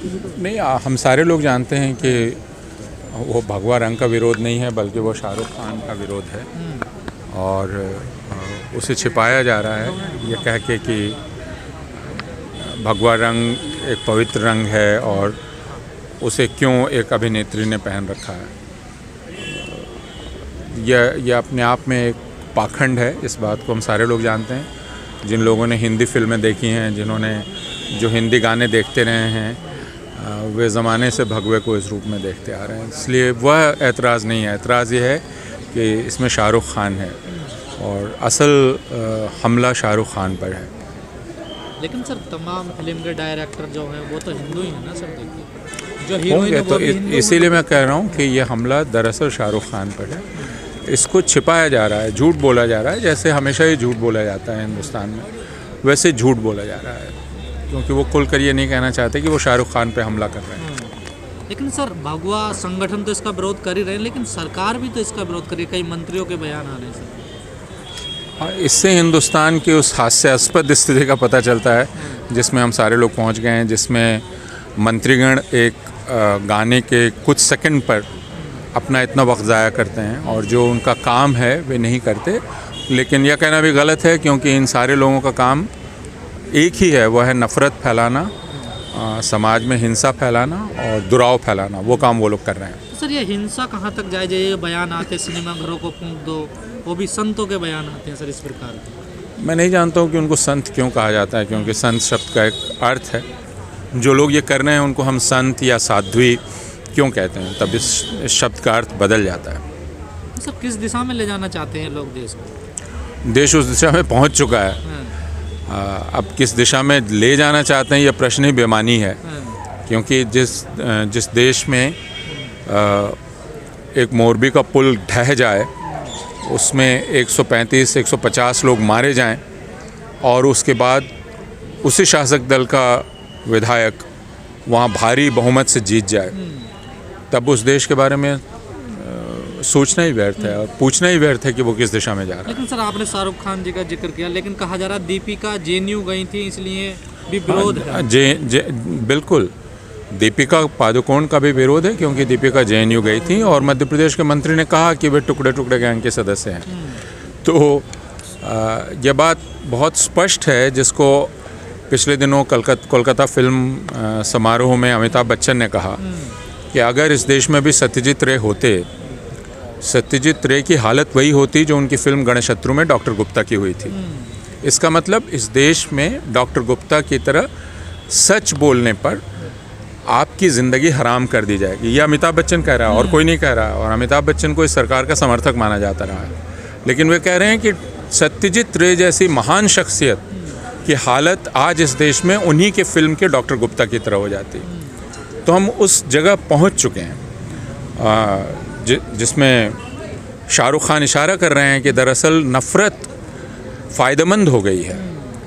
नहीं, हम सारे लोग जानते हैं कि वो भगवा रंग का विरोध नहीं है, बल्कि वो शाहरुख खान का विरोध है। और उसे छिपाया जा रहा है ये कह के कि भगवा रंग एक पवित्र रंग है और उसे क्यों एक अभिनेत्री ने पहन रखा है। यह अपने आप में एक पाखंड है। इस बात को हम सारे लोग जानते हैं। जिन लोगों ने हिंदी फिल्में देखी हैं, जिन्होंने जो हिंदी गाने देखते रहे हैं, वे ज़माने से भगवे को इस रूप में देखते आ रहे हैं। इसलिए वह एतराज़ नहीं है। एतराज़ ये है कि इसमें शाहरुख खान है और असल हमला शाहरुख खान पर है। लेकिन सर तमाम फिल्म के डायरेक्टर जो हैं वो तो हिंदू ही हैं ना सर, देखिए जो होंगे हीरोइन है तो वो भी हिंदू इसीलिए मैं कह रहा हूँ कि ये हमला दरअसल शाहरुख खान पर है। इसको छिपाया जा रहा है, झूठ बोला जा रहा है। जैसे हमेशा ही झूठ बोला जाता है हिंदुस्तान में, वैसे झूठ बोला जा रहा है, क्योंकि वो खुलकर ये नहीं कहना चाहते कि वो शाहरुख खान पे हमला कर रहे हैं। लेकिन सर भगवा संगठन तो इसका विरोध कर ही रहे हैं, लेकिन सरकार भी तो इसका विरोध कर रही है, कई मंत्रियों के बयान आने से। हाँ, इससे हिंदुस्तान की उस हास्यास्पद स्थिति का पता चलता है जिसमें हम सारे लोग पहुंच गए हैं, जिसमें मंत्रीगण एक गाने के कुछ सेकंड पर अपना इतना वक्त ज़ाया करते हैं और जो उनका काम है वे नहीं करते। लेकिन यह कहना भी गलत है, क्योंकि इन सारे लोगों का काम एक ही है, वह है नफ़रत फैलाना, समाज में हिंसा फैलाना और दुराव फैलाना। वो काम वो लोग कर रहे हैं। तो सर ये हिंसा कहाँ तक जाए? ये बयान आते सिनेमाघरों को फूंक दो, वो भी संतों के बयान आते हैं सर इस प्रकार के। मैं नहीं जानता हूँ कि उनको संत क्यों कहा जाता है, क्योंकि संत शब्द का एक अर्थ है। जो लोग ये कर रहे हैं उनको हम संत या साध्वी क्यों कहते हैं, तब इस शब्द का अर्थ बदल जाता है। तो सर किस दिशा में ले जाना चाहते हैं लोग देश को? देश उस दिशा में पहुँच चुका है। अब किस दिशा में ले जाना चाहते हैं यह प्रश्न ही बेमानी है, क्योंकि जिस देश में एक मोरबी का पुल ढह जाए, उसमें 135-150 लोग मारे जाएं और उसके बाद उसी शासक दल का विधायक वहाँ भारी बहुमत से जीत जाए, तब उस देश के बारे में सोचना ही व्यर्थ है और पूछना ही व्यर्थ है कि वो किस दिशा में जा रहा है। लेकिन सर आपने शाहरुख खान जी का जिक्र किया, लेकिन कहा जा रहा है दीपिका जेएनयू गई थी, इसलिए भी विरोध है। बिल्कुल, दीपिका पादुकोण का भी विरोध है, क्योंकि दीपिका जेएनयू गई थी और मध्य प्रदेश के मंत्री ने कहा कि वे टुकड़े टुकड़े गैंग के सदस्य हैं। तो यह बात बहुत स्पष्ट है, जिसको पिछले दिनों कोलकाता फिल्म समारोह में अमिताभ बच्चन ने कहा कि अगर इस देश में भी सत्यजीत रे होते, सत्यजीत रे की हालत वही होती जो उनकी फिल्म गणशत्रु में डॉक्टर गुप्ता की हुई थी। इसका मतलब इस देश में डॉक्टर गुप्ता की तरह सच बोलने पर आपकी ज़िंदगी हराम कर दी जाएगी। ये अमिताभ बच्चन कह रहा है और कोई नहीं कह रहा है। और अमिताभ बच्चन को इस सरकार का समर्थक माना जाता रहा है, लेकिन वे कह रहे हैं कि सत्यजीत रे जैसी महान शख्सियत की हालत आज इस देश में उन्हीं के फिल्म के डॉक्टर गुप्ता की तरह हो जाती। तो हम उस जगह पहुंच चुके हैं जिसमें शाहरुख खान इशारा कर रहे हैं कि दरअसल नफ़रत फ़ायदेमंद हो गई है,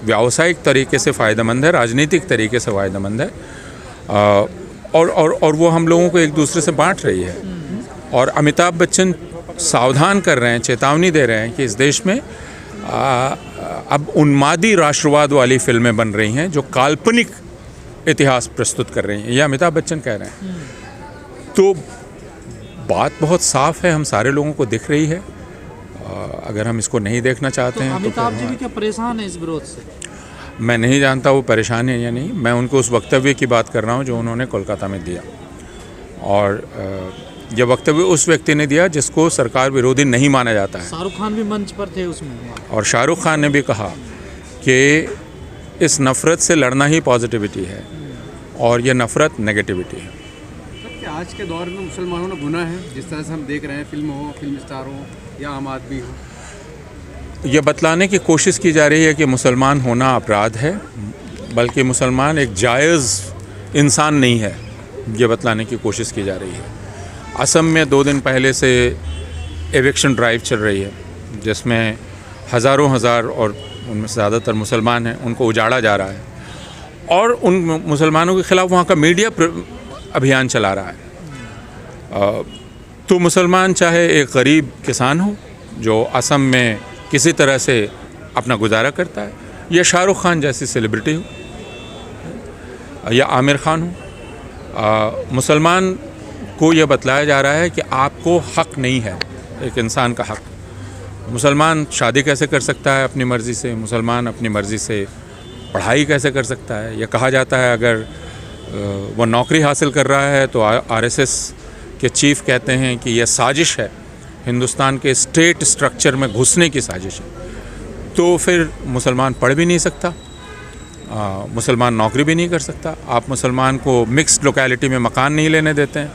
व्यावसायिक तरीके से फ़ायदेमंद है, राजनीतिक तरीके से फ़ायदेमंद है, और वो हम लोगों को एक दूसरे से बांट रही है। और अमिताभ बच्चन सावधान कर रहे हैं, चेतावनी दे रहे हैं कि इस देश में अब उन्मादी राष्ट्रवाद वाली फिल्में बन रही हैं जो काल्पनिक इतिहास प्रस्तुत कर रही हैं। ये अमिताभ बच्चन कह रहे हैं। तो बात बहुत साफ है, हम सारे लोगों को दिख रही है। अगर हम इसको नहीं देखना चाहते हैं तो अमिताभ जी भी क्या परेशान है इस विरोध से? मैं नहीं जानता वो परेशान है या नहीं। मैं उनको उस वक्तव्य की बात कर रहा हूँ जो उन्होंने कोलकाता में दिया, और यह वक्तव्य उस व्यक्ति ने दिया जिसको सरकार विरोधी नहीं माना जाता है। शाहरुख खान भी मंच पर थे उसमें, और शाहरुख खान ने भी कहा कि इस नफ़रत से लड़ना ही पॉजिटिविटी है और यह नफ़रत नेगेटिविटी है। आज के दौर में मुसलमानों ने गुनाह है, जिस तरह से हम देख रहे हैं, फिल्म हो, फिल्म स्टार हो या आम आदमी हो। यह बतलाने की कोशिश की जा रही है कि मुसलमान होना अपराध है, बल्कि मुसलमान एक जायज़ इंसान नहीं है, ये बतलाने की कोशिश की जा रही है। असम में 2 दिन पहले से एविक्शन ड्राइव चल रही है, जिसमें हज़ारों और उनमें से ज़्यादातर मुसलमान हैं, उनको उजाड़ा जा रहा है और उन मुसलमानों के ख़िलाफ़ वहाँ का मीडिया अभियान चला रहा है। तो मुसलमान चाहे एक गरीब किसान हो जो असम में किसी तरह से अपना गुजारा करता है, या शाहरुख खान जैसी सेलिब्रिटी हो, या आमिर खान हो, मुसलमान को यह बतलाया जा रहा है कि आपको हक नहीं है, एक इंसान का हक। मुसलमान शादी कैसे कर सकता है अपनी मर्ज़ी से, मुसलमान अपनी मर्ज़ी से पढ़ाई कैसे कर सकता है। यह कहा जाता है अगर वो नौकरी हासिल कर रहा है तो आरएसएस के चीफ कहते हैं कि यह साजिश है, हिंदुस्तान के स्टेट स्ट्रक्चर में घुसने की साजिश है। तो फिर मुसलमान पढ़ भी नहीं सकता, मुसलमान नौकरी भी नहीं कर सकता। आप मुसलमान को मिक्स्ड लोकेलिटी में मकान नहीं लेने देते हैं।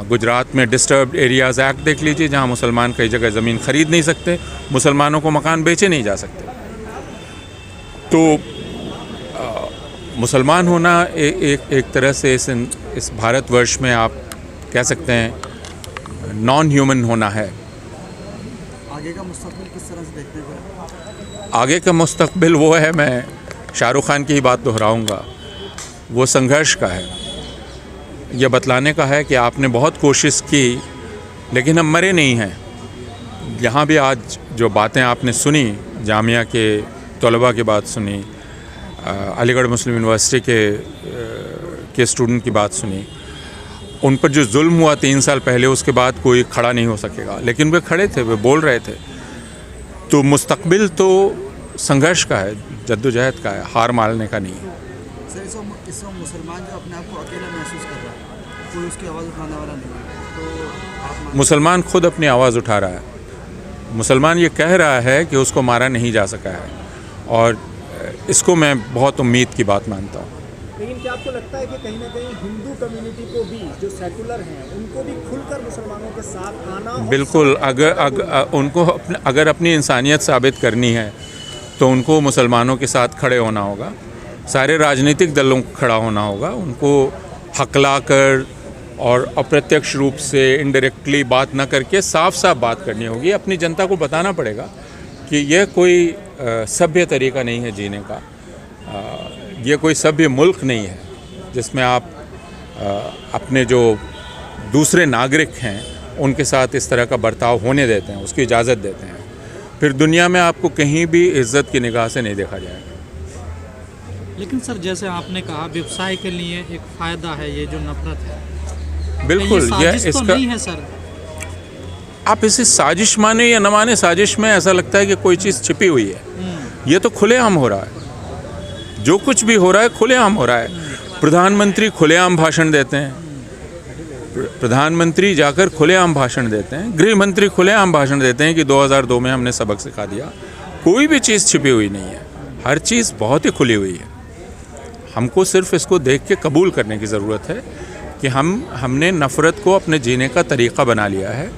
गुजरात में डिस्टर्ब्ड एरियाज़ एक्ट देख लीजिए, जहाँ मुसलमान कई जगह ज़मीन ख़रीद नहीं सकते, मुसलमानों को मकान बेचे नहीं जा सकते। तो मुसलमान होना एक तरह से इस भारतवर्ष में आप कह सकते हैं नॉन ह्यूमन होना है। आगे का मुस्तकबिल किस तरह से देखते हैं? आगे का मुस्तकबिल वो है, मैं शाहरुख खान की ही बात दोहराऊंगा, वो संघर्ष का है। यह बतलाने का है कि आपने बहुत कोशिश की लेकिन हम मरे नहीं हैं। यहाँ भी आज जो बातें आपने सुनी, जामिया के तलबा की बात सुनी, अलीगढ़ मुस्लिम यूनिवर्सिटी के स्टूडेंट की बात सुनी, उन पर जो जुल्म हुआ 3 साल पहले, उसके बाद कोई खड़ा नहीं हो सकेगा, लेकिन वे खड़े थे, वे बोल रहे थे। तो मुस्तकबिल तो संघर्ष का है, जद्दोजहद का है, हार मारने का नहीं है। सर इस वक्त मुसलमान जो अपने आप को अकेला महसूस कर रहा है, कोई उसकी आवाज़ उठाने वाला नहीं है, तो आप मुसलमान खुद अपनी आवाज़ उठा रहा है। मुसलमान ये कह रहा है कि उसको मारा नहीं जा सका है, और इसको मैं बहुत उम्मीद की बात मानता हूँ। लेकिन क्या आपको लगता है कि कहीं ना कहीं हिंदू कम्युनिटी को भी, जो सेकुलर हैं, उनको भी खुलकर मुसलमानों के साथ आना? बिल्कुल, उनको अगर अपनी इंसानियत साबित करनी है तो उनको मुसलमानों के साथ खड़े होना होगा, सारे राजनीतिक दलों को खड़ा होना होगा, उनको हकला कर और अप्रत्यक्ष रूप से इनडायरेक्टली बात ना करके साफ साफ बात करनी होगी। अपनी जनता को बताना पड़ेगा कि यह कोई सभ्य तरीका नहीं है जीने का, ये कोई सभ्य मुल्क नहीं है जिसमें आप अपने जो दूसरे नागरिक हैं उनके साथ इस तरह का बर्ताव होने देते हैं, उसकी इजाज़त देते हैं। फिर दुनिया में आपको कहीं भी इज़्ज़त की निगाह से नहीं देखा जाएगा। लेकिन सर, जैसे आपने कहा, व्यवसाय के लिए एक फ़ायदा है ये जो नफरत है। बिल्कुल, यह तो इसका नहीं है सर। आप इसे साजिश माने या न माने, साजिश में ऐसा लगता है कि कोई चीज़ छिपी हुई है। ये तो खुलेआम हो रहा है, जो कुछ भी हो रहा है खुलेआम हो रहा है। प्रधानमंत्री खुलेआम भाषण देते हैं, प्रधानमंत्री जाकर खुलेआम भाषण देते हैं, गृह मंत्री खुलेआम भाषण देते हैं कि 2002 में हमने सबक सिखा दिया। कोई भी चीज़ छिपी हुई नहीं है, हर चीज़ बहुत ही खुली हुई है। हमको सिर्फ इसको देख के कबूल करने की ज़रूरत है कि हमने नफ़रत को अपने जीने का तरीक़ा बना लिया है,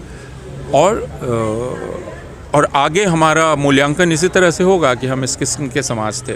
और आगे हमारा मूल्यांकन इसी तरह से होगा कि हम इस किस्म के समाज थे।